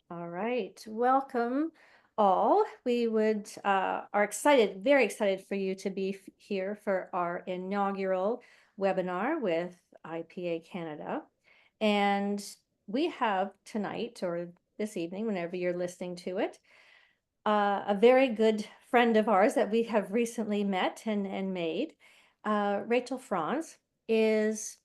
All right, welcome all. We are excited, very excited for you to be here for our inaugural webinar with IPA Canada. And we have tonight or this evening, whenever you're listening to it, a very good friend of ours that we have recently met and made. Rachel Franz is,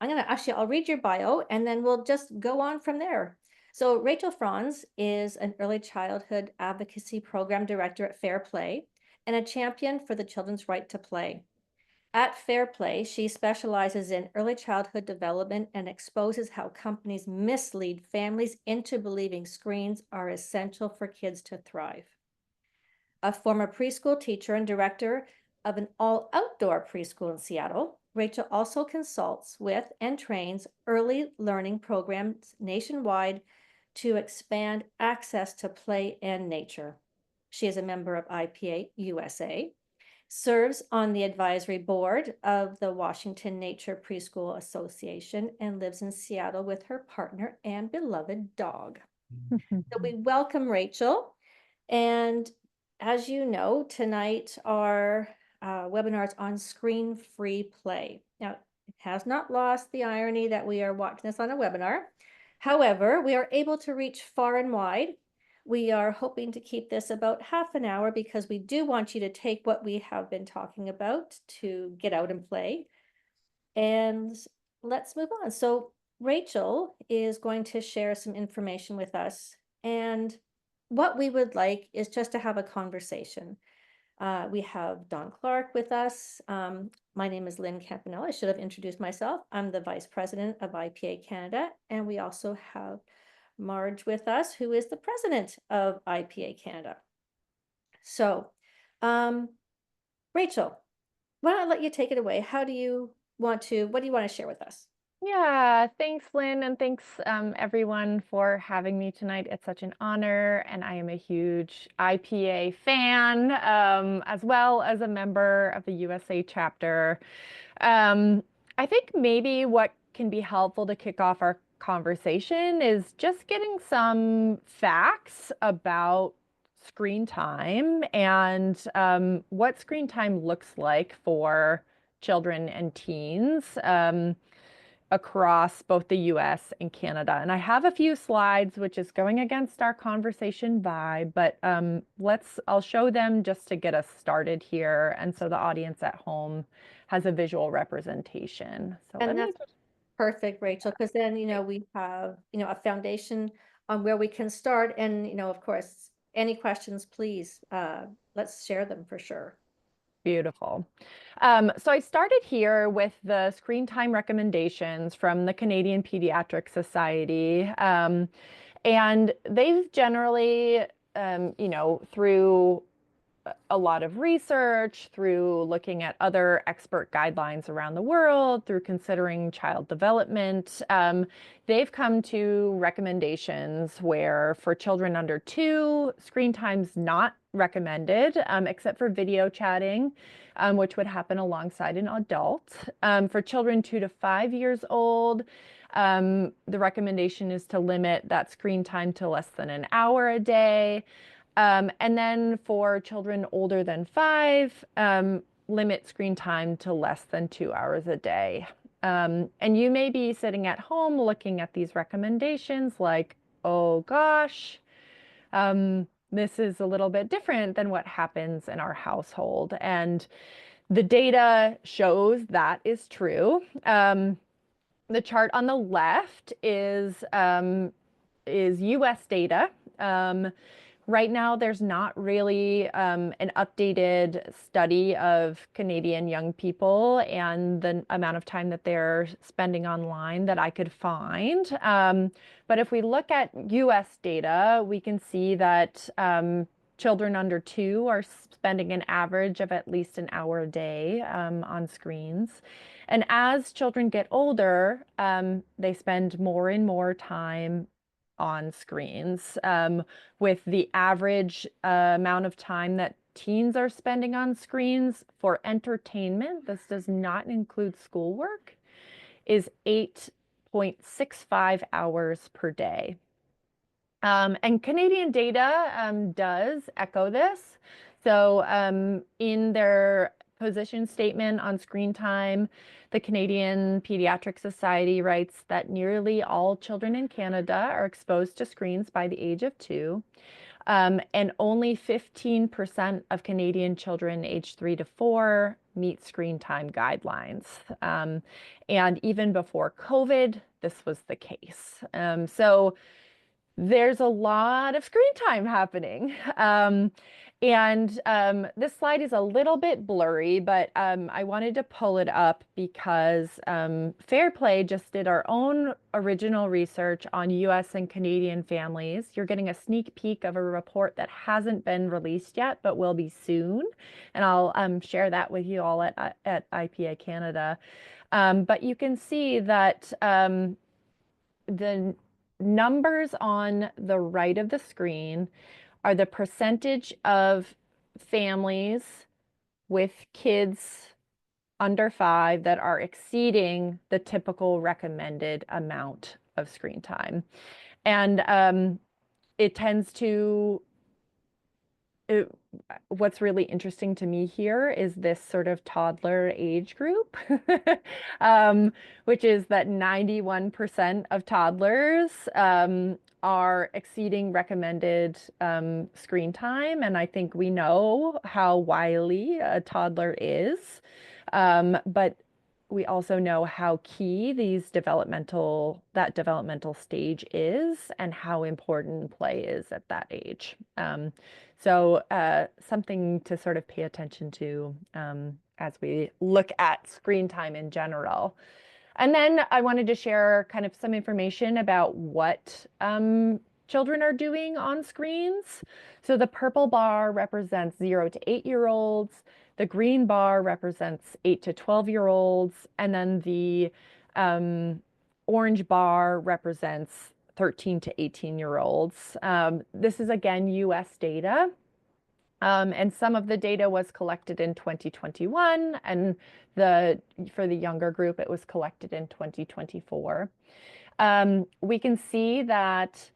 I'll read your bio and then we'll just go on from there. So Rachel Franz is an early childhood advocacy program director at Fairplay and a champion for the children's right to play. At Fairplay, she specializes in early childhood development and exposes how companies mislead families into believing screens are essential for kids to thrive. A former preschool teacher and director of an all-outdoor preschool in Seattle, Rachel also consults with and trains early learning programs nationwide to expand access to play and nature. She is a member of IPA USA, serves on the advisory board of the Washington Nature Preschool Association, and lives in Seattle with her partner and beloved dog. So we welcome Rachel. And as you know, tonight our webinar is on screen-free play. Now, it has not lost the irony that we are watching this on a webinar. However, we are able to reach far and wide. We are hoping to keep this about half an hour because we do want you to take what we have been talking about to get out and play. And let's move on. So Rachel is going to share some information with us. And what we would like is just to have a conversation. We have Don Clark with us. My name is Lynn Campanella. I should have introduced myself. I'm the Vice President of IPA Canada. And we also have Marge with us, who is the President of IPA Canada. So, Rachel, why don't I let you take it away? What do you want to share with us? Yeah, thanks, Lynn, and thanks everyone for having me tonight. It's such an honor, and I am a huge IPA fan, as well as a member of the USA chapter. I think maybe what can be helpful to kick off our conversation is just getting some facts about screen time and what screen time looks like for children and teens. Across both the US and Canada. And I have a few slides, which is going against our conversation vibe, but I'll show them just to get us started here. And so the audience at home has a visual representation. So let And me that's perfect, Rachel, because then, we have, a foundation on where we can start. And, of course, any questions, please, let's share them for sure. Beautiful. So I started here with the screen time recommendations from the Canadian Pediatric Society. And they've generally, through a lot of research, through looking at other expert guidelines around the world, through considering child development, they've come to recommendations where for children under 2, screen time's not recommended, except for video chatting, which would happen alongside an adult. For children 2 to 5 years old, the recommendation is to limit that screen time to less than an hour a day. And then for children older than 5, limit screen time to less than 2 hours a day. And you may be sitting at home looking at these recommendations like, oh gosh, this is a little bit different than what happens in our household. And the data shows that is true. The chart on the left is US data. Right now, there's not really an updated study of Canadian young people and the amount of time that they're spending online that I could find. But if we look at US data, we can see that children under 2 are spending an average of at least an hour a day on screens. And as children get older, they spend more and more time on screens, with the average amount of time that teens are spending on screens for entertainment, this does not include schoolwork, is 8.65 hours per day. And Canadian data does echo this. So in their position statement on screen time, the Canadian Pediatric Society writes that nearly all children in Canada are exposed to screens by the age of 2. And only 15% of Canadian children aged 3 to 4 meet screen time guidelines. And even before COVID, this was the case. So there's a lot of screen time happening. This slide is a little bit blurry, but I wanted to pull it up because Fairplay just did our own original research on US and Canadian families. You're getting a sneak peek of a report that hasn't been released yet, but will be soon. And I'll share that with you all at IPA Canada. But you can see that the numbers on the right of the screen are the percentage of families with kids under 5 that are exceeding the typical recommended amount of screen time. And it tends to what's really interesting to me here is this sort of toddler age group, which is that 91% of toddlers are exceeding recommended screen time. And I think we know how wily a toddler is, but we also know how key that developmental stage is and how important play is at that age. So something to sort of pay attention to as we look at screen time in general. And then I wanted to share kind of some information about what children are doing on screens. So the purple bar represents 0 to 8-year-olds. The green bar represents 8 to 12-year-olds. And then the orange bar represents 13 to 18-year-olds. This is again US data. And some of the data was collected in 2021, and for the younger group, it was collected in 2024. We can see that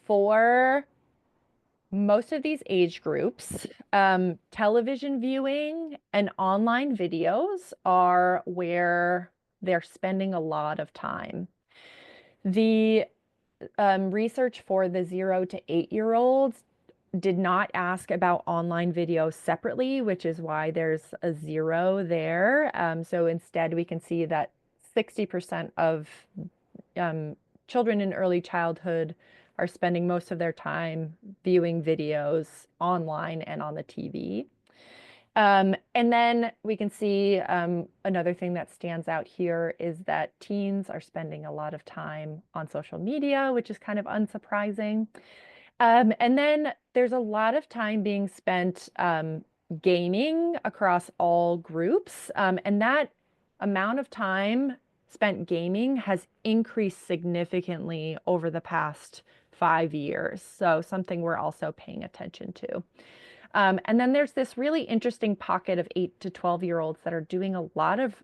for most of these age groups, television viewing and online videos are where they're spending a lot of time. The research for the 0 to 8-year-olds did not ask about online videos separately, which is why there's a 0 there. So instead, we can see that 60% of children in early childhood are spending most of their time viewing videos online and on the TV. And then we can see another thing that stands out here is that teens are spending a lot of time on social media, which is kind of unsurprising. And then there's a lot of time being spent gaming across all groups. And that amount of time spent gaming has increased significantly over the past 5 years. So something we're also paying attention to. And then there's this really interesting pocket of 8 to 12-year-olds that are doing a lot of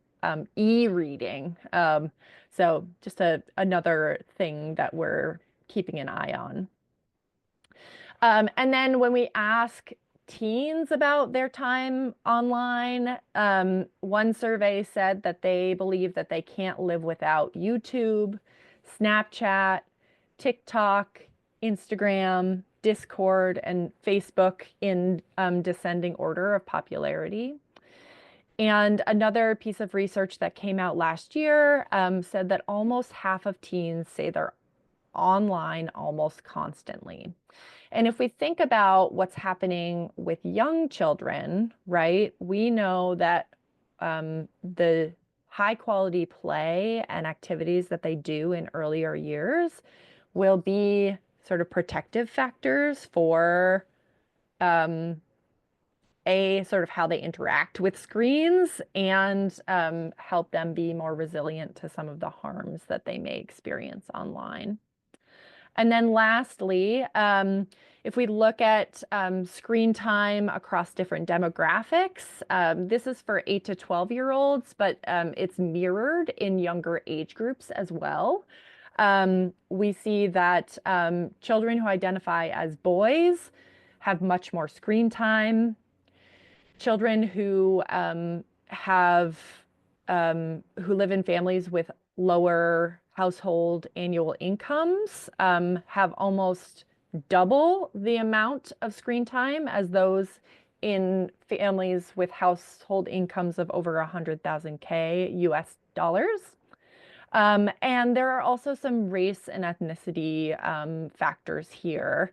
e-reading. So just another thing that we're keeping an eye on. And then when we ask teens about their time online, one survey said that they believe that they can't live without YouTube, Snapchat, TikTok, Instagram, Discord, and Facebook in descending order of popularity. And another piece of research that came out last year said that almost half of teens say they're online almost constantly. And if we think about what's happening with young children, right, we know that the high quality play and activities that they do in earlier years will be sort of protective factors for sort of how they interact with screens and help them be more resilient to some of the harms that they may experience online. And then lastly, if we look at screen time across different demographics, this is for 8 to 12-year-olds, but it's mirrored in younger age groups as well. We see that children who identify as boys have much more screen time. Children who live in families with lower household annual incomes have almost double the amount of screen time as those in families with household incomes of over 100,000 K US dollars. And there are also some race and ethnicity factors here.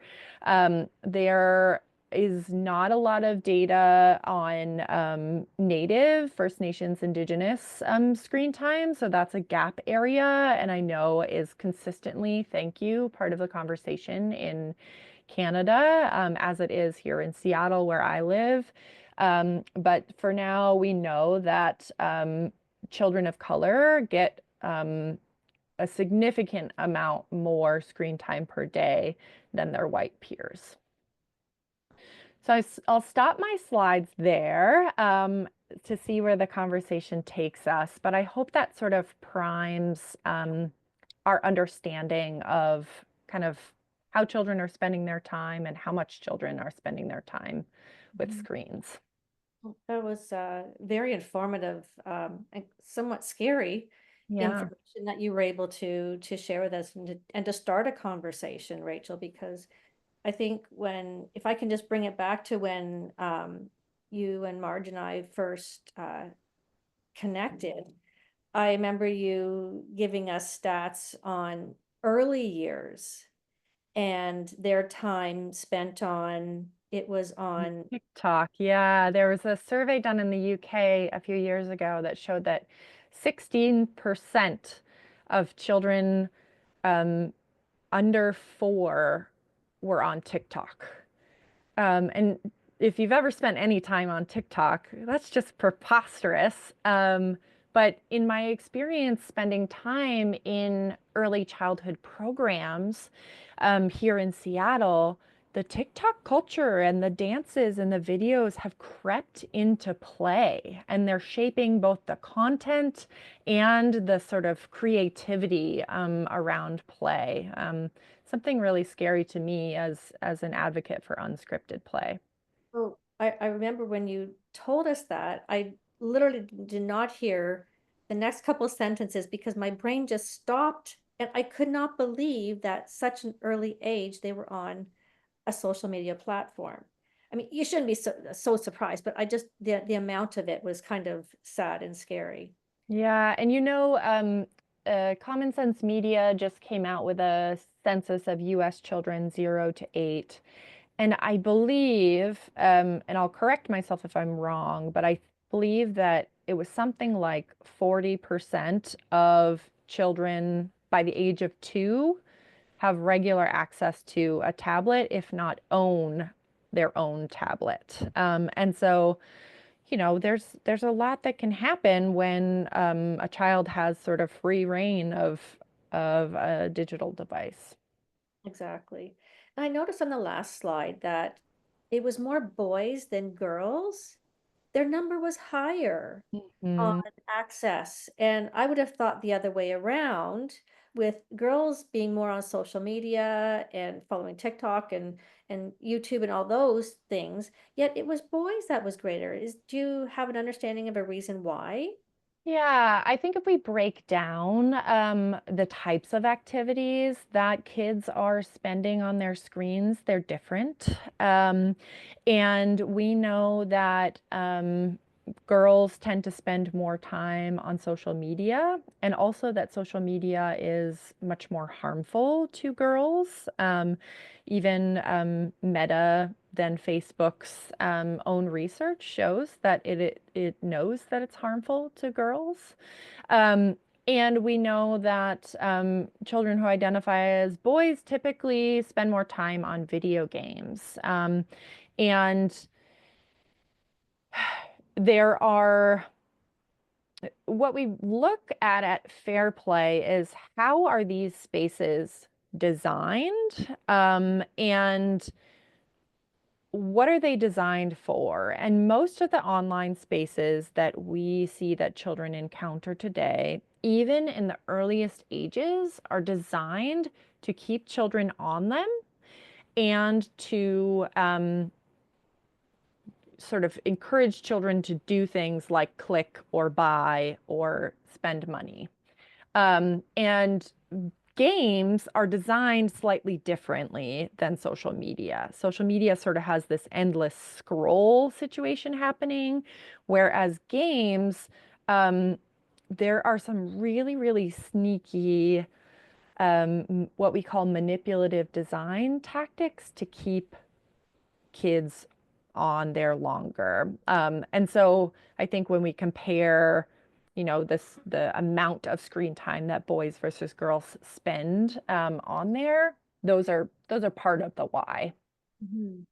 There is not a lot of data on Native, First Nations, Indigenous screen time, so that's a gap area, and I know is consistently, thank you, part of the conversation in Canada, as it is here in Seattle where I live. But for now, we know that children of color get a significant amount more screen time per day than their white peers. So I'll stop my slides there to see where the conversation takes us, but I hope that sort of primes our understanding of kind of how children are spending their time and how much children are spending their time with Mhm. screens. That was very informative and somewhat scary Yeah. information that you were able to share with us and to start a conversation, Rachel, because I think if I can just bring it back to when you and Marge and I first connected, I remember you giving us stats on early years and their time spent on, it was on, TikTok, yeah. There was a survey done in the UK a few years ago that showed that 16% of children um, under 4 were on TikTok. And if you've ever spent any time on TikTok, that's just preposterous. But in my experience, spending time in early childhood programs here in Seattle, the TikTok culture and the dances and the videos have crept into play, and they're shaping both the content and the sort of creativity around play. Something really scary to me as an advocate for unscripted play. oh, I remember when you told us that, I literally did not hear the next couple of sentences because my brain just stopped and I could not believe that such an early age they were on a social media platform. I mean, you shouldn't be so surprised, but I just the amount of it was kind of sad and scary. Yeah, and Common Sense Media just came out with a census of US children 0 to 8. And I believe, and I'll correct myself if I'm wrong, but I believe that it was something like 40% of children by the age of 2 have regular access to a tablet, if not own their own tablet. And so, there's a lot that can happen when a child has sort of free reign of a digital device. Exactly. And I noticed on the last slide that it was more boys than girls. Their number was higher on Mm. access. And I would have thought the other way around, with girls being more on social media and following TikTok and YouTube and all those things, yet it was boys that was greater. Do you have an understanding of a reason why? Yeah, I think if we break down the types of activities that kids are spending on their screens, they're different. And we know that girls tend to spend more time on social media, and also that social media is much more harmful to girls. Even Meta than Facebook's own research shows that it knows that it's harmful to girls. Um, and we know that children who identify as boys typically spend more time on video games. And there are what we look at Fairplay is how are these spaces designed, and what are they designed for? And most of the online spaces that we see that children encounter today even in the earliest ages, are designed to keep children on them and to sort of encourage children to do things like click or buy or spend money. And games are designed slightly differently than social media. Social media sort of has this endless scroll situation happening, whereas games, um, there are some really, really sneaky, what we call manipulative design tactics to keep kids on there longer. And so I think when we compare, the amount of screen time that boys versus girls spend on there, those are part of the why. Mhm.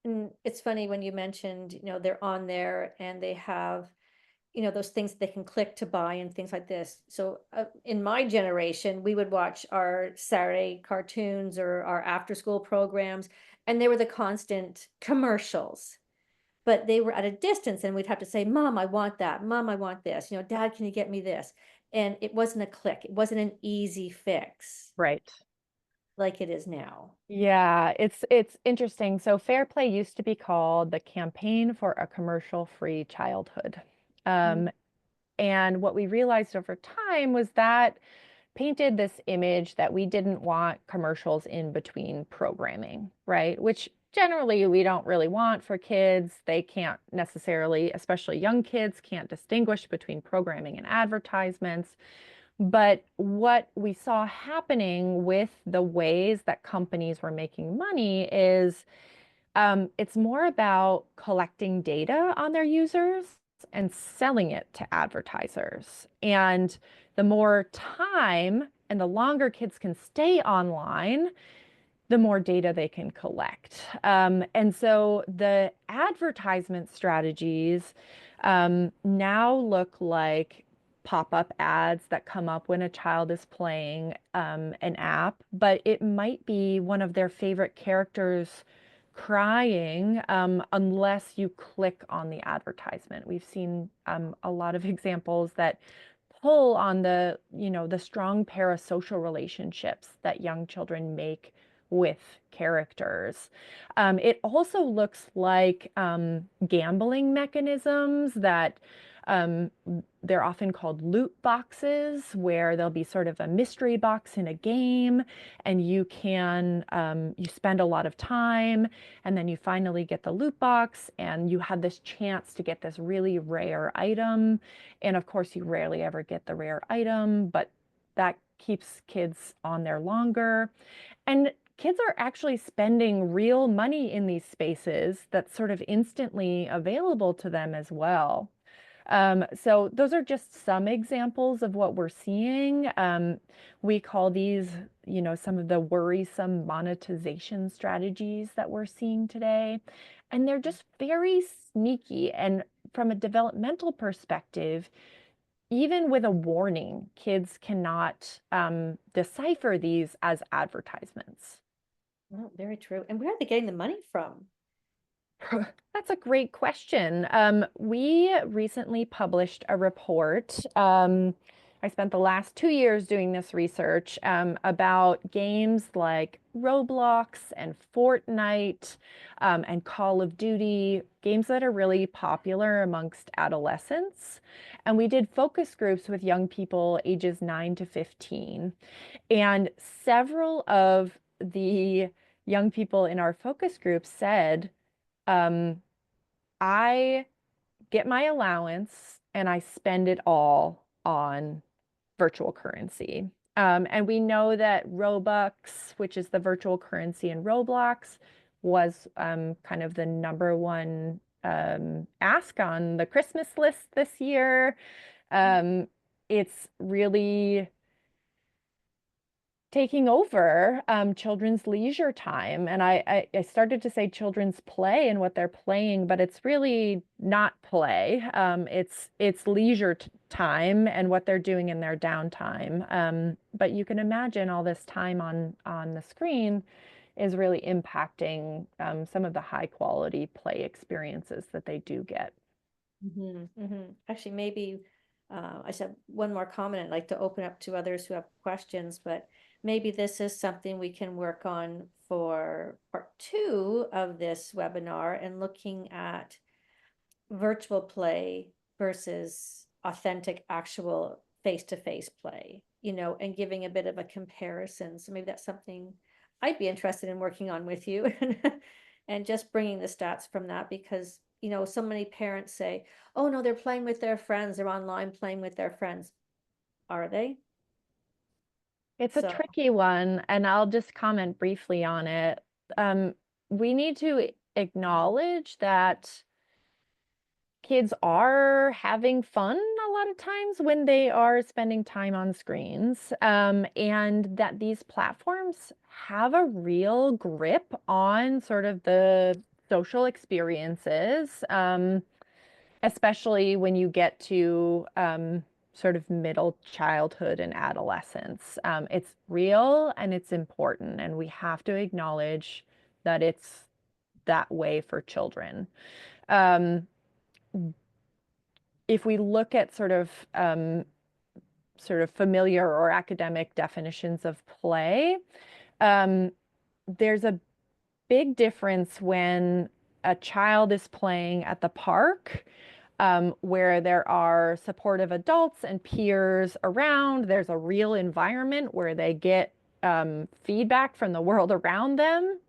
And it's funny when you mentioned, they're on there and they have, those things they can click to buy and things like this. So in my generation, we would watch our Saturday cartoons or our after school programs, and they were the constant commercials, but they were at a distance and we'd have to say, Mom, I want that. Mom, I want this. Dad, can you get me this? And it wasn't a click. It wasn't an easy fix Right. like it is now. Yeah, it's interesting. So Fairplay used to be called the Campaign for a Commercial-Free Childhood. Mm. Um, and what we realized over time was that painted this image that we didn't want commercials in between programming, right? Which generally we don't really want for kids. They can't necessarily, especially young kids, can't distinguish between programming and advertisements. But what we saw happening with the ways that companies were making money is it's more about collecting data on their users and selling it to advertisers. And the more time and the longer kids can stay online, the more data they can collect. And so the advertisement strategies now look like pop-up ads that come up when a child is playing an app, but it might be one of their favorite characters crying unless you click on the advertisement. We've seen a lot of examples that pull on the strong parasocial relationships that young children make with characters. It also looks like gambling mechanisms that um, they're often called loot boxes, where there'll be sort of a mystery box in a game, and you spend a lot of time, and then you finally get the loot box, and you have this chance to get this really rare item. And of course, you rarely ever get the rare item, but that keeps kids on there longer. And kids are actually spending real money in these spaces that's sort of instantly available to them as well. So those are just some examples of what we're seeing. We call these, some of the worrisome monetization strategies that we're seeing today. And they're just very sneaky. And from a developmental perspective, even with a warning, kids cannot decipher these as advertisements. Well, very true. And where are they getting the money from? That's a great question. We recently published a report. I spent the last 2 years doing this research about games like Roblox and Fortnite and Call of Duty, games that are really popular amongst adolescents. And we did focus groups with young people ages 9 to 15. And several of the young people in our focus group said, um, I get my allowance and I spend it all on virtual currency. And we know that Robux, which is the virtual currency in Roblox, was kind of the number one ask on the Christmas list this year. Um, it's really taking over children's leisure time. And I started to say children's play and what they're playing, but it's really not play. It's leisure time and what they're doing in their downtime. But you can imagine all this time on the screen is really impacting some of the high quality play experiences that they do get. Actually, maybe I said one more comment I'd like to open up to others who have questions, but maybe this is something we can work on for part two of this webinar and looking at virtual play versus authentic, actual face-to-face play, and giving a bit of a comparison. So maybe that's something I'd be interested in working on with you and just bringing the stats from that because, so many parents say, oh no, they're playing with their friends, they're online playing with their friends. Are they? It's a So tricky one, and I'll just comment briefly on it. Um, we need to acknowledge that kids are having fun a lot of times when they are spending time on screens, and that these platforms have a real grip on sort of the social experiences, especially when you get to sort of middle childhood and adolescence. It's real and it's important, and we have to acknowledge that it's that way for children. Um, if we look at sort of familiar or academic definitions of play, um, there's a big difference when a child is playing at the park, where there are supportive adults and peers around. There's a real environment where they get feedback from the world around them,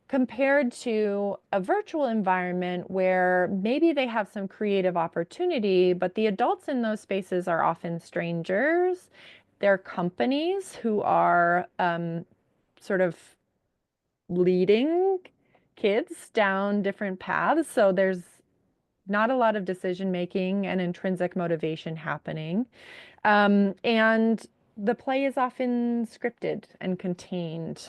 compared to a virtual environment where maybe they have some creative opportunity, but the adults in those spaces are often strangers. They're companies who are sort of leading kids down different paths. So there's not a lot of decision making and intrinsic motivation happening. And the play is often scripted and contained.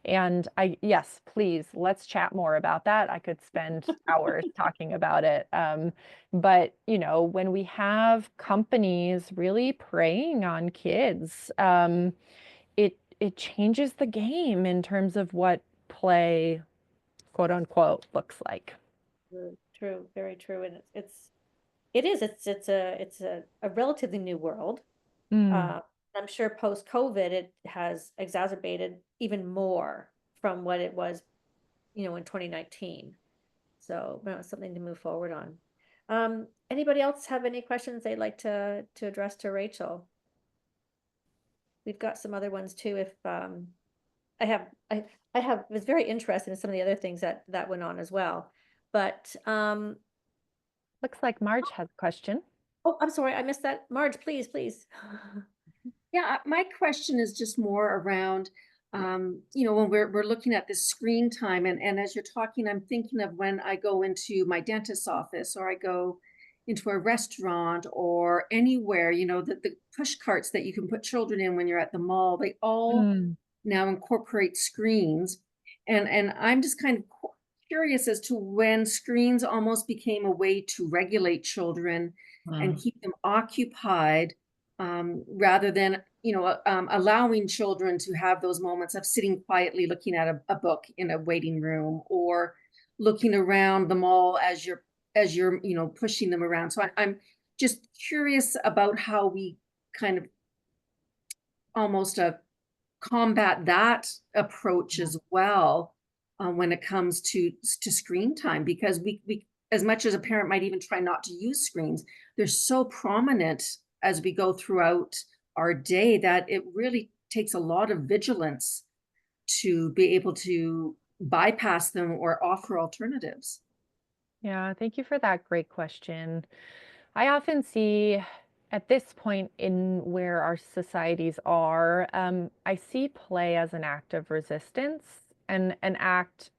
And yes, please, let's chat more about that. I could spend hours talking about it. But, when we have companies really preying on kids, it changes the game in terms of what play, quote unquote, looks like. true, very true. And it's a relatively new world. Mm. Uh, I'm sure post-COVID, it has exacerbated even more from what it was, in 2019. So, it's something to move forward on. Anybody else have any questions they'd like to address to Rachel? We've got some other ones too. If I have, I was very interested in some of the other things that went on as well. But Looks like Marge has a question. oh, I'm sorry, I missed that. Marge, please, please. Yeah, my question is just more around, when we're looking at this screen time, and as you're talking, I'm thinking of when I go into my dentist's office or I go into a restaurant or anywhere, the push carts that you can put children in when you're at the mall, they all Mm. now incorporate screens. And I'm just kind of curious as to when screens almost became a way to regulate children and Mm. keep them occupied, rather than allowing children to have those moments of sitting quietly looking at a book in a waiting room or looking around the mall as you're pushing them around. So I'm just curious about how we kind of almost combat that approach as well, when it comes to screen time, because we as much as a parent might even try not to use screens, they're so prominent as we go throughout our day that it really takes a lot of vigilance to be able to bypass them or offer alternatives. Yeah, thank you for that great question. I often see at this point in where our societies are, I see play as an act of resistance and an act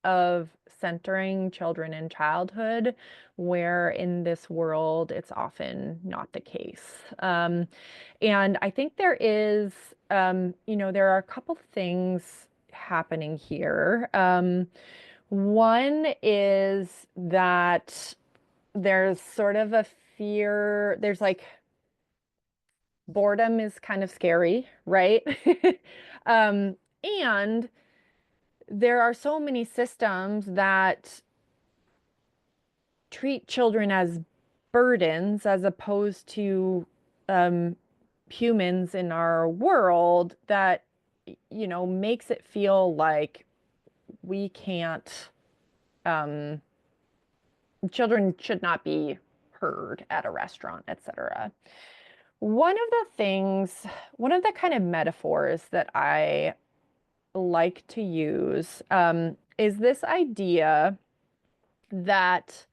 of centering children in childhood, where in this world it's often not the case. And I think there are a couple things happening here. One is that there's sort of a fear, there's like boredom is kind of scary, right? um, and there are so many systems that treat children as burdens as opposed to humans in our world that, makes it feel like we can't, children should not be heard at a restaurant, etc. One of the kind of metaphors that I like to use is this idea that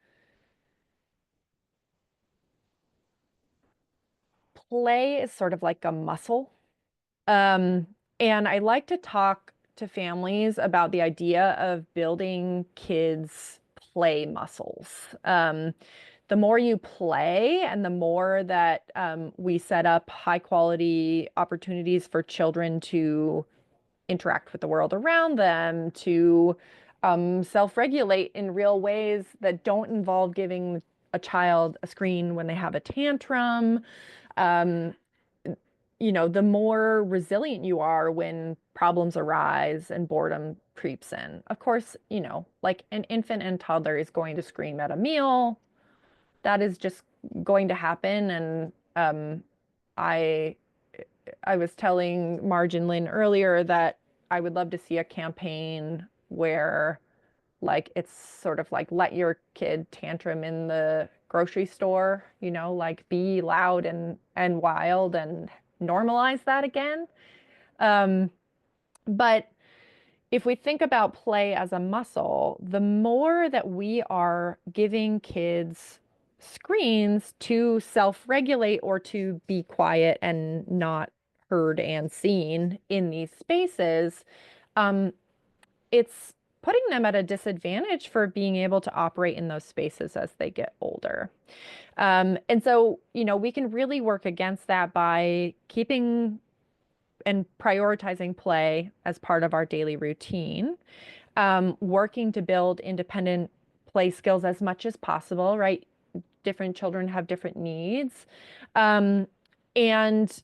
play is sort of like a muscle. Um, and I like to talk to families about the idea of building kids' play muscles. The more you play and the more that we set up high quality opportunities for children to interact with the world around them, to self-regulate in real ways that don't involve giving a child a screen when they have a tantrum. Um, the more resilient you are when problems arise and boredom creeps in. Of course, like an infant and toddler is going to scream at a meal. That is just going to happen. And I I was telling Marge and Lynn earlier that I would love to see a campaign where like it's sort of like let your kid tantrum in the grocery store, like be loud and wild and normalize that again. Um, but if we think about play as a muscle, the more that we are giving kids screens to self-regulate or to be quiet and not heard and seen in these spaces, um, it's putting them at a disadvantage for being able to operate in those spaces as they get older. And so, we can really work against that by keeping and prioritizing play as part of our daily routine, working to build independent play skills as much as possible, right? Different children have different needs. Um, and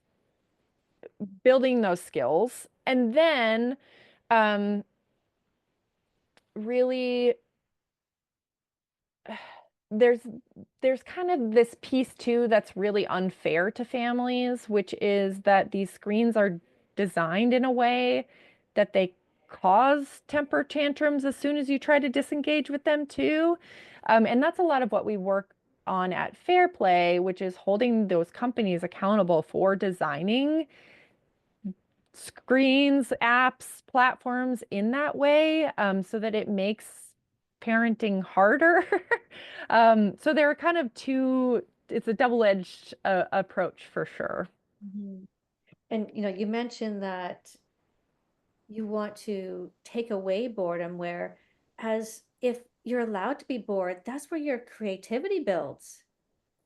building those skills. And then um, really there's there's kind of this piece too that's really unfair to families, which is that these screens are designed in a way that they cause temper tantrums as soon as you try to disengage with them too. And that's a lot of what we work on at Fairplay, which is holding those companies accountable for designing screens, apps, platforms in that way, so that it makes parenting harder. So there are kind of it's a double-edged approach for sure. Mhm. And you mentioned that you want to take away boredom, where as if you're allowed to be bored, that's where your creativity builds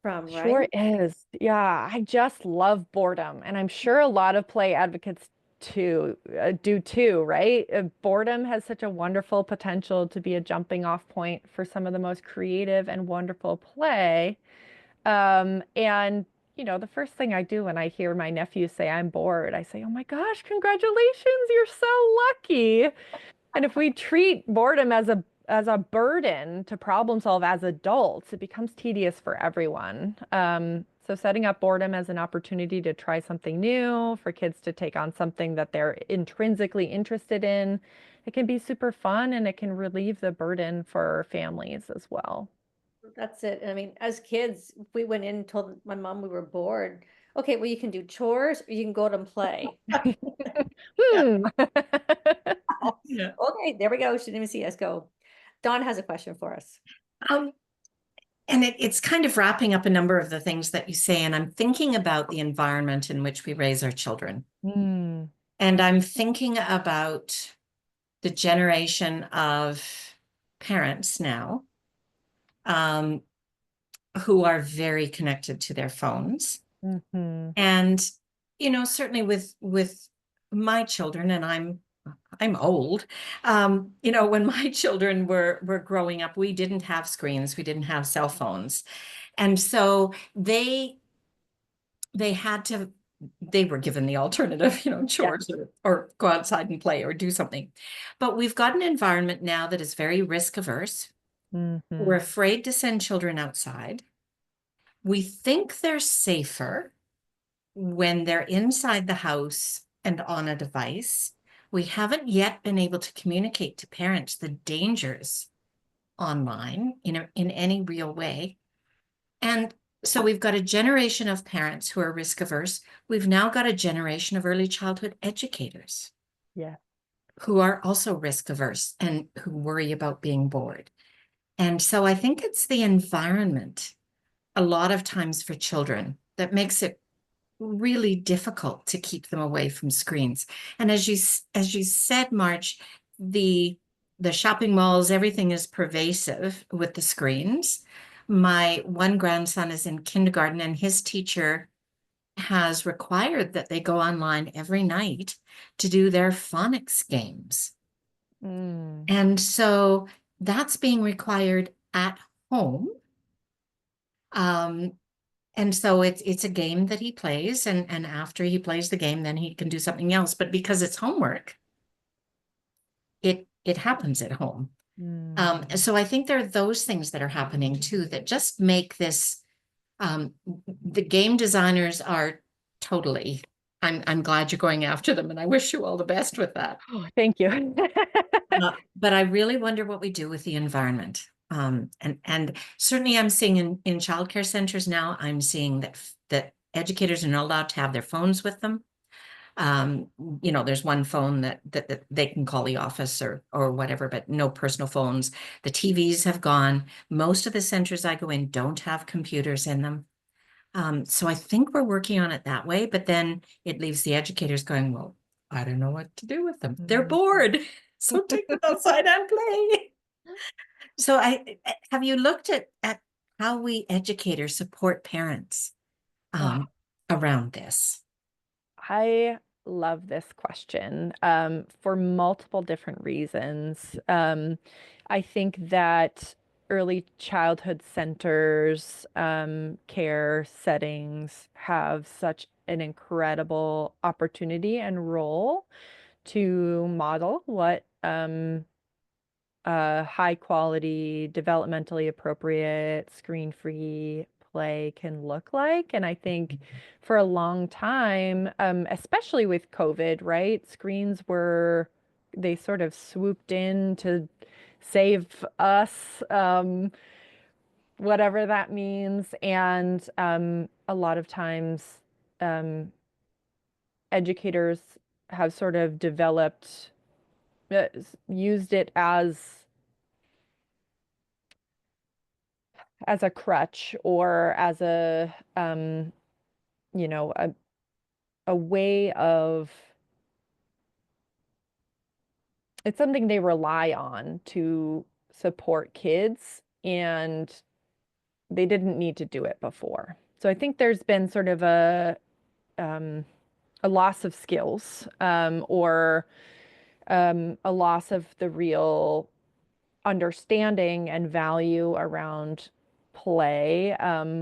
from, right? Sure is. Yeah, I just love boredom. And I'm sure a lot of play advocates too do too, right? Boredom has such a wonderful potential to be a jumping off point for some of the most creative and wonderful play. And the first thing I do when I hear my nephew say I'm bored, I say, "Oh my gosh, congratulations, you're so lucky." And if we treat boredom as a burden to problem solve as adults, it becomes tedious for everyone. So setting up boredom as an opportunity to try something new, for kids to take on something that they're intrinsically interested in, it can be super fun and it can relieve the burden for families as well. That's it. I mean, as kids, we went in and told my mom we were bored. Okay, well, you can do chores or you can go out and play. Yeah. Hmm. Yeah. Okay, there we go. She didn't even see us go. Dawn has a question for us. Um, and it's kind of wrapping up a number of the things that you say, and I'm thinking about the environment in which we raise our children. Hmm. And I'm thinking about the generation of parents now, um, who are very connected to their phones. Mhm. And, certainly with my children, and I'm old. When my children were growing up, we didn't have screens, we didn't have cell phones. And so they were given the alternative, chores or go outside and play or do something. But we've got an environment now that is very risk averse. We're Mhm. afraid to send children outside. We think they're safer when they're inside the house and on a device. We haven't yet been able to communicate to parents the dangers online in any real way. And so we've got a generation of parents who are risk averse. We've now got a generation of early childhood educators Yeah. who are also risk averse and who worry about being bored. And so I think it's the environment a lot of times for children that makes it really difficult to keep them away from screens. And as you said, Marge, the shopping malls, everything is pervasive with the screens. My one grandson is in kindergarten, and his teacher has required that they go online every night to do their phonics games. Mm. And so that's being required at home. And so it's a game that he plays, and after he plays the game, then he can do something else. But because it's homework, it happens at home. Mm. So I think there are those things that are happening too that just make this. The game designers are totally. I'm glad you're going after them, and I wish you all the best with that. Oh, thank you. But I really wonder what we do with the environment. And certainly I'm seeing in childcare centers now, I'm seeing that educators are not allowed to have their phones with them. There's one phone that they can call the office or whatever, but no personal phones. The TVs have gone. Most of the centers I go in don't have computers in them. So I think we're working on it that way, but then it leaves the educators going, well, I don't know what to do with them. They're bored. So take them outside and play. So have you looked at how we educators support parents Oh, around this? I love this question for multiple different reasons. I think that early childhood centers, care settings have such an incredible opportunity and role to model what high quality, developmentally appropriate, screen free play can look like. And I think for a long time, especially with COVID, right, they sort of swooped in to save us, whatever that means. And a lot of times, educators have sort of developed, used it as a crutch or as you know, a way of, it's something they rely on to support kids, and they didn't need to do it before. So I think there's been sort of a loss of skills, or a loss of the real understanding and value around play,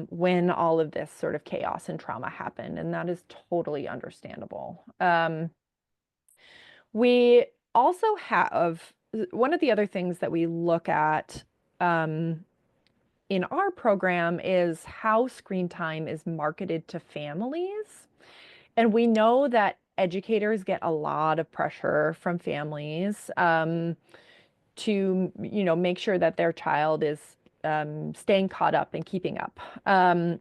when all of this sort of chaos and trauma happened. And that is totally understandable. We also have one of the other things that we look at in our program is how screen time is marketed to families. And we know that educators get a lot of pressure from families, to make sure that their child is staying caught up and keeping up. And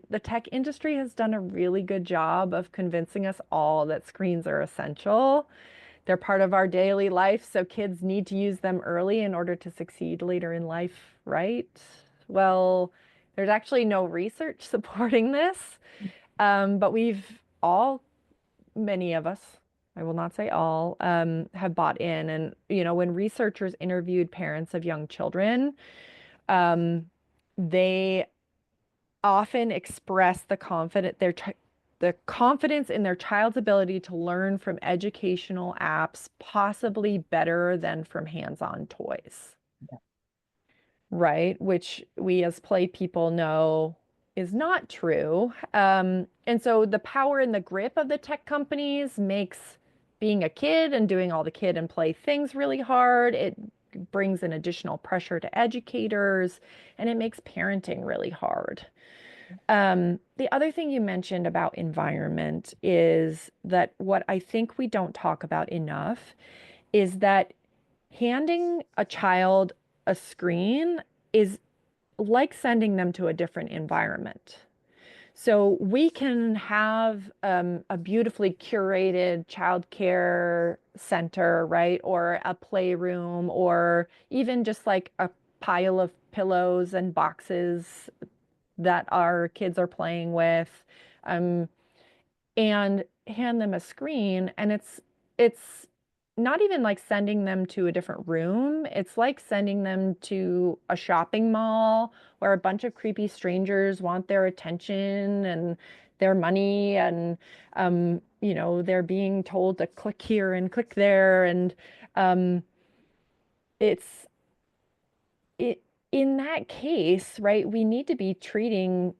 the tech industry has done a really good job of convincing us all that screens are essential. They're part of our daily life, so kids need to use them early in order to succeed later in life, right? Well, there's actually no research supporting this, but many of us, I will not say all, have bought in. And, when researchers interviewed parents of young children, they often express the confidence in their child's ability to learn from educational apps, possibly better than from hands-on toys. Yeah. Right? Which we as play people know is not true. And so the power and the grip of the tech companies makes being a kid and doing all the kid and play things really hard. It brings an additional pressure to educators, and it makes parenting really hard. The other thing you mentioned about environment is that what I think we don't talk about enough is that handing a child a screen is like sending them to a different environment. So we can have a beautifully curated childcare center, right? Or a playroom, or even just like a pile of pillows and boxes that our kids are playing with, um, and hand them a screen. And it's not even like sending them to a different room. It's like sending them to a shopping mall where a bunch of creepy strangers want their attention and their money, and they're being told to click here and click there, and um, it's it in that case, right? We need to be treating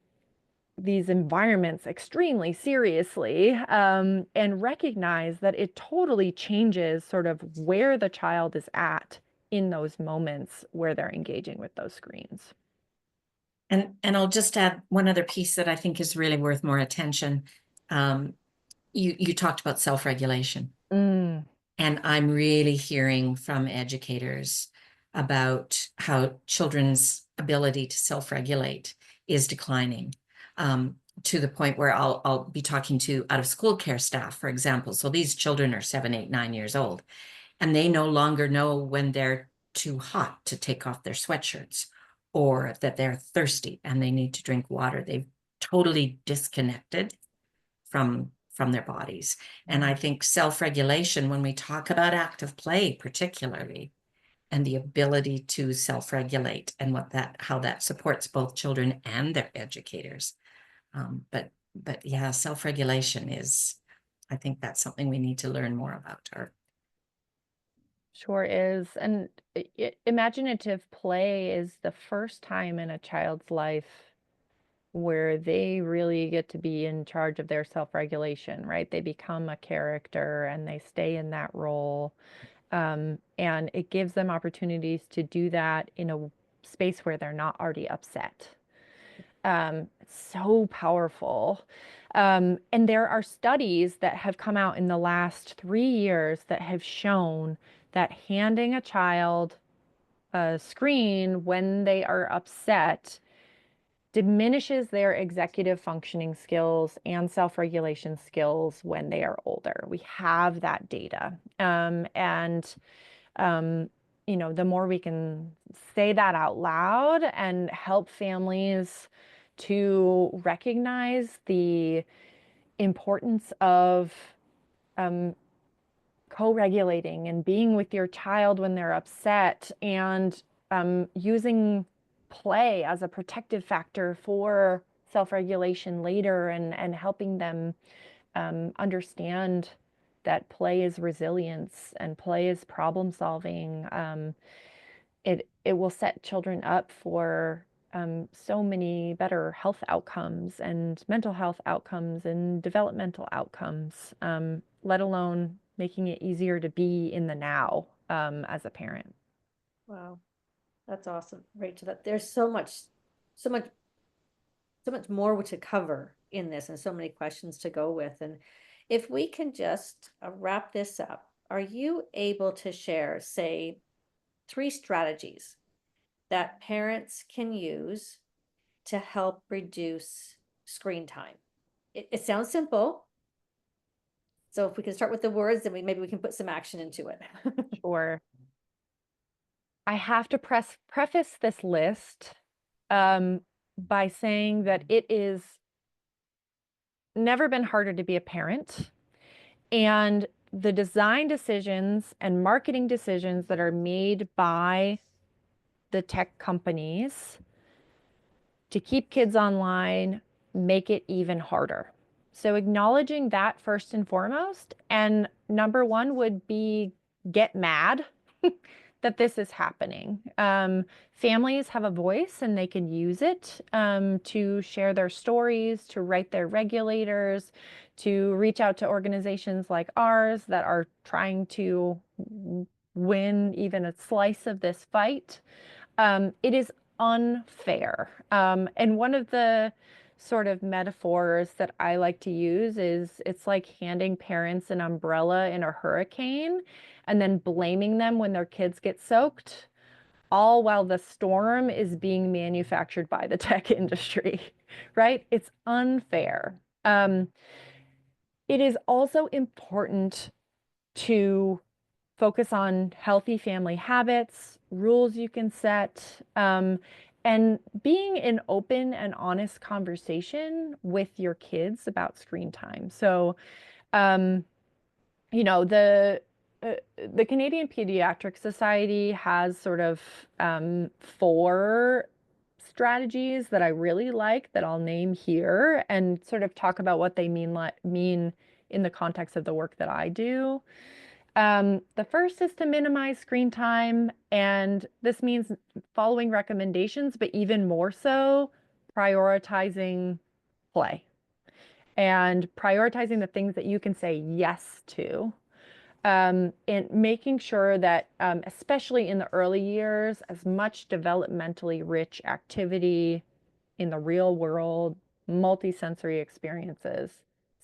these environments extremely seriously, and recognize that it totally changes sort of where the child is at in those moments where they're engaging with those screens. And I'll just add one other piece that I think is really worth more attention. You talked about self-regulation. Mm, And I'm really hearing from educators about how children's ability to self-regulate is declining, to the point where I'll be talking to out-of-school care staff, for example. So these children are 7, 8, 9 years old, and they no longer know when they're too hot to take off their sweatshirts, or that they're thirsty and they need to drink water. They've totally disconnected from their bodies. And I think self-regulation, when we talk about active play particularly, and the ability to self-regulate, and how that supports both children and their educators. But yeah, self-regulation is, I think that's something we need to learn more about. sure is. And imaginative play is the first time in a child's life where they really get to be in charge of their self-regulation, right? They become a character and they stay in that role. And it gives them opportunities to do that in a space where they're not already upset. It's so powerful. And there are studies that have come out in the last 3 years that have shown that handing a child a screen when they are upset diminishes their executive functioning skills and self-regulation skills when they are older. We have that data. And the more we can say that out loud and help families to recognize the importance of co-regulating and being with your child when they're upset, and using play as a protective factor for self-regulation later, and helping them understand that play is resilience and play is problem solving. It will set children up for so many better health outcomes and mental health outcomes and developmental outcomes, let alone making it easier to be in the now as a parent. Wow, that's awesome, Rachel. That there's so much, so much, so much more to cover in this, and so many questions to go with. And if we can just wrap this up, are you able to share, say, 3 strategies that parents can use to help reduce screen time? It sounds simple. So if we can start with the words, then maybe we can put some action into it. Sure. I have to preface this list by saying that it is never been harder to be a parent, and the design decisions and marketing decisions that are made by the tech companies to keep kids online make it even harder. So acknowledging that first and foremost, and number one would be get mad that this is happening. Families have a voice and they can use it to share their stories, to write their regulators, to reach out to organizations like ours that are trying to win even a slice of this fight. It is unfair. And one of the sort of metaphors that I like to use is it's like handing parents an umbrella in a hurricane and then blaming them when their kids get soaked, all while the storm is being manufactured by the tech industry, right? It's unfair. It is also important to focus on healthy family habits, rules you can set, and being in open and honest conversation with your kids about screen time. So, you know, the Canadian Pediatric Society has sort of 4 strategies that I really like that I'll name here and sort of talk about what they mean in the context of the work that I do. The first is to minimize screen time, and this means following recommendations, but even more so, prioritizing play and prioritizing the things that you can say yes to. And making sure that, especially in the early years, as much developmentally rich activity in the real world, multisensory experiences,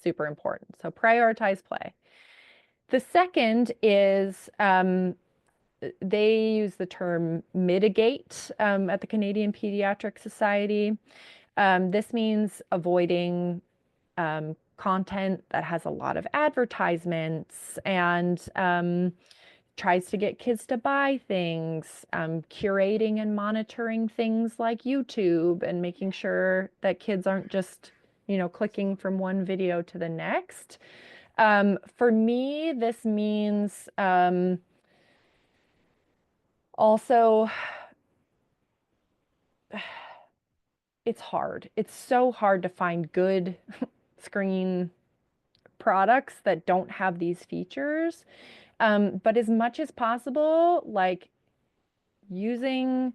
super important. So prioritize play. The second is they use the term mitigate at the Canadian Pediatric Society. This means avoiding content that has a lot of advertisements and tries to get kids to buy things, curating and monitoring things like YouTube and making sure that kids aren't just, you know, clicking from one video to the next. For me, this means also it's hard. It's so hard to find good screen products that don't have these features. But as much as possible, like using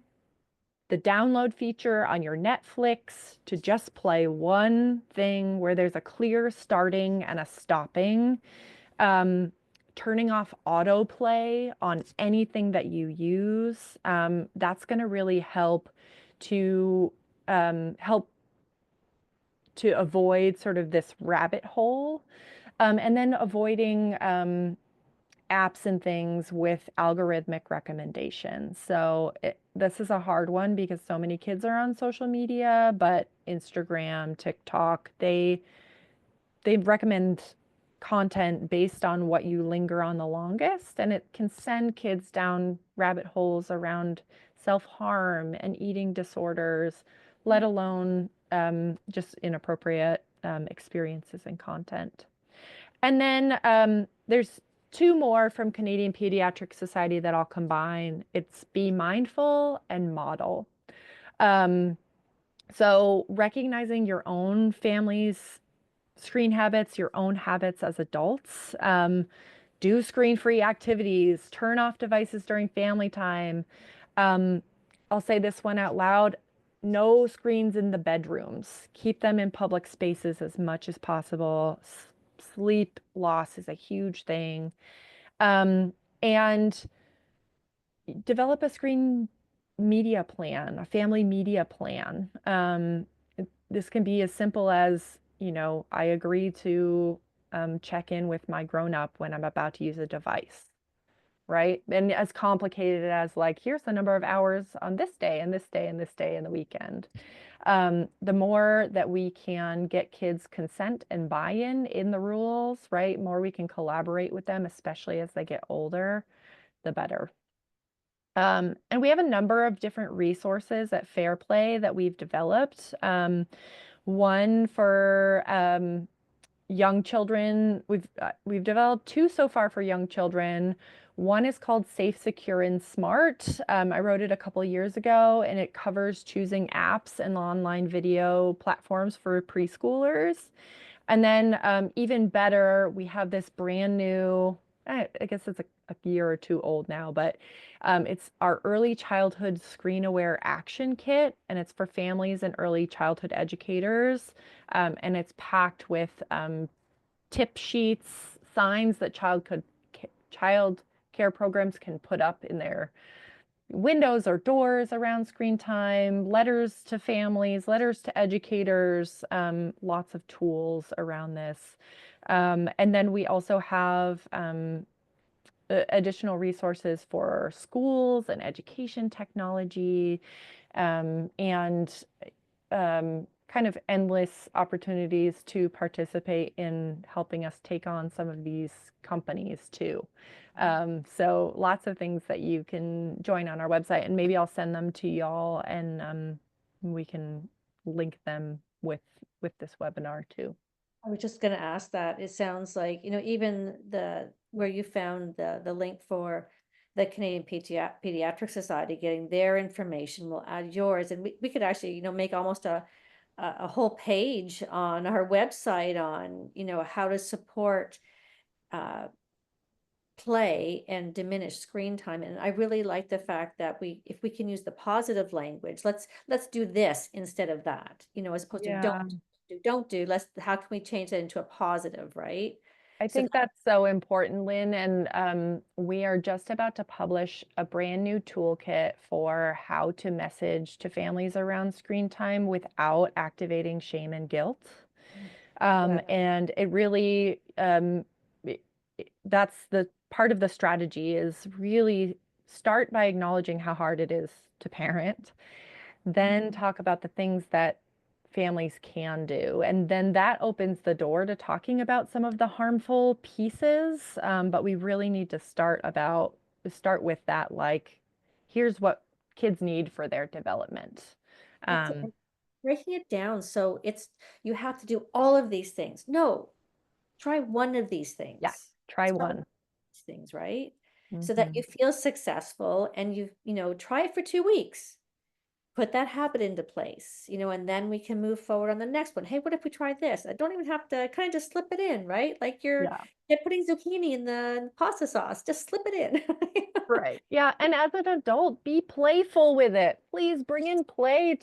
the download feature on your Netflix to just play one thing where there's a clear starting and a stopping. Turning off autoplay on anything that you use. That's going to really help to avoid sort of this rabbit hole. And then avoiding apps and things with algorithmic recommendations. So this is a hard one because so many kids are on social media, but Instagram, TikTok, they recommend content based on what you linger on the longest, and it can send kids down rabbit holes around self-harm and eating disorders, let alone just inappropriate experiences and content. And then there's 2 more from Canadian Pediatric Society that I'll combine. It's be mindful and model. So recognizing your own family's screen habits, your own habits as adults. Do screen-free activities, turn off devices during family time. I'll say this one out loud. No screens in the bedrooms. Keep them in public spaces as much as possible. Sleep loss is a huge thing. And develop a screen media plan, a family media plan. This can be as simple as, you know, I agree to check in with my grown-up when I'm about to use a device, right? And as complicated as like, here's the number of hours on this day and this day and this day and the weekend. The more that we can get kids consent and buy-in in the rules, right? More we can collaborate with them, especially as they get older, the better. And we have a number of different resources at Fairplay that we've developed. One for young children. We've developed 2 so far for young children. One is called Safe, Secure, and Smart. I wrote it a couple of years ago, and it covers choosing apps and online video platforms for preschoolers. And then even better, we have this brand new, I guess it's a year or 2 old now, but it's our early childhood screen aware action kit, and it's for families and early childhood educators. And it's packed with tip sheets, signs that child care programs can put up in their windows or doors around screen time, letters to families, letters to educators, lots of tools around this. And then we also have additional resources for schools and education technology, and kind of endless opportunities to participate in helping us take on some of these companies too. So lots of things that you can join on our website, and maybe I'll send them to y'all, and we can link them with this webinar too. I was just gonna ask that. It sounds like, even where you found the link for the Canadian Pediatric Society, getting their information, we'll add yours, and we could actually, make almost a whole page on our website on, how to support uh, play and diminish screen time. And I really like the fact that if we can use the positive language, let's do this instead of that, as opposed to don't do, how can we change that into a positive, right? I So think that's so important, Lynn, and we are just about to publish a brand new toolkit for how to message to families around screen time without activating shame and guilt. Yeah. And it really, that's the part of the strategy, is really start by acknowledging how hard it is to parent, then talk about the things that families can do. And then that opens the door to talking about some of the harmful pieces. But we really need to start with that, like, here's what kids need for their development. That's it. Breaking it down, so you have to do all of these things. No, try one of these things. Yeah, try Start one. with these things, right? So that Mhm. you feel successful, and try it for 2 weeks. Put that habit into place, and then we can move forward on the next one. Hey, what if we try this? I don't even have to kind of just slip it in, right? Like you're putting zucchini in the pasta sauce, just slip it in. Right. Yeah. And as an adult, be playful with it. Please bring in play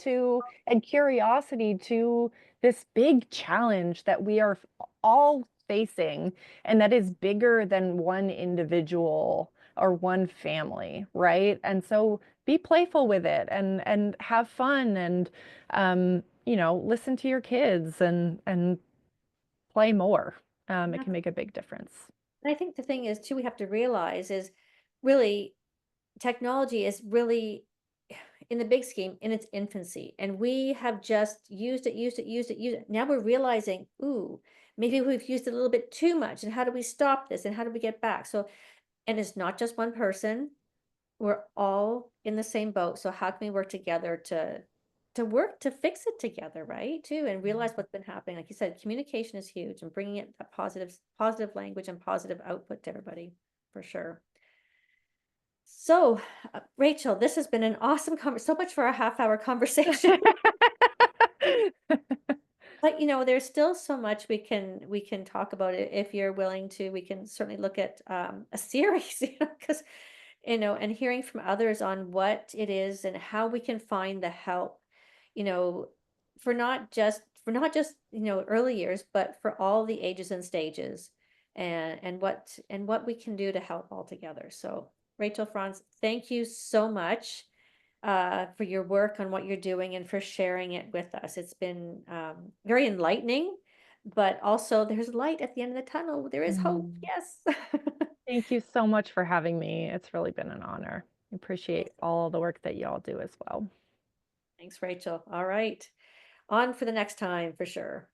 and curiosity to this big challenge that we are all facing, and that is bigger than one individual or one family, right? And so be playful with it, and have fun, and listen to your kids, and play more. It can make a big difference. And I think the thing is too, we have to realize is really technology is really in the big scheme in its infancy, and we have just used it. Now we're realizing, ooh, maybe we've used it a little bit too much, and how do we stop this, and how do we get back? So, and it's not just one person, we're all in the same boat. So how can we work together to work to fix it together, right? Too, and realize what's been happening. Like you said, communication is huge, and bringing it a positive language and positive output to everybody, for sure. So, Rachel, this has been an awesome so much for a half-hour conversation. But there's still so much we can talk about it. If you're willing to, we can certainly look at a series, because and hearing from others on what it is and how we can find the help, you know, for not just early years, but for all the ages and stages, and what we can do to help all together. So, Rachel Franz, thank you so much for your work on what you're doing and for sharing it with us. It's been very enlightening, but also there's light at the end of the tunnel. There is hope. Yes. Thank you so much for having me. It's really been an honor. I appreciate all the work that you all do as well. Thanks, Rachel. All right. On for the next time for sure.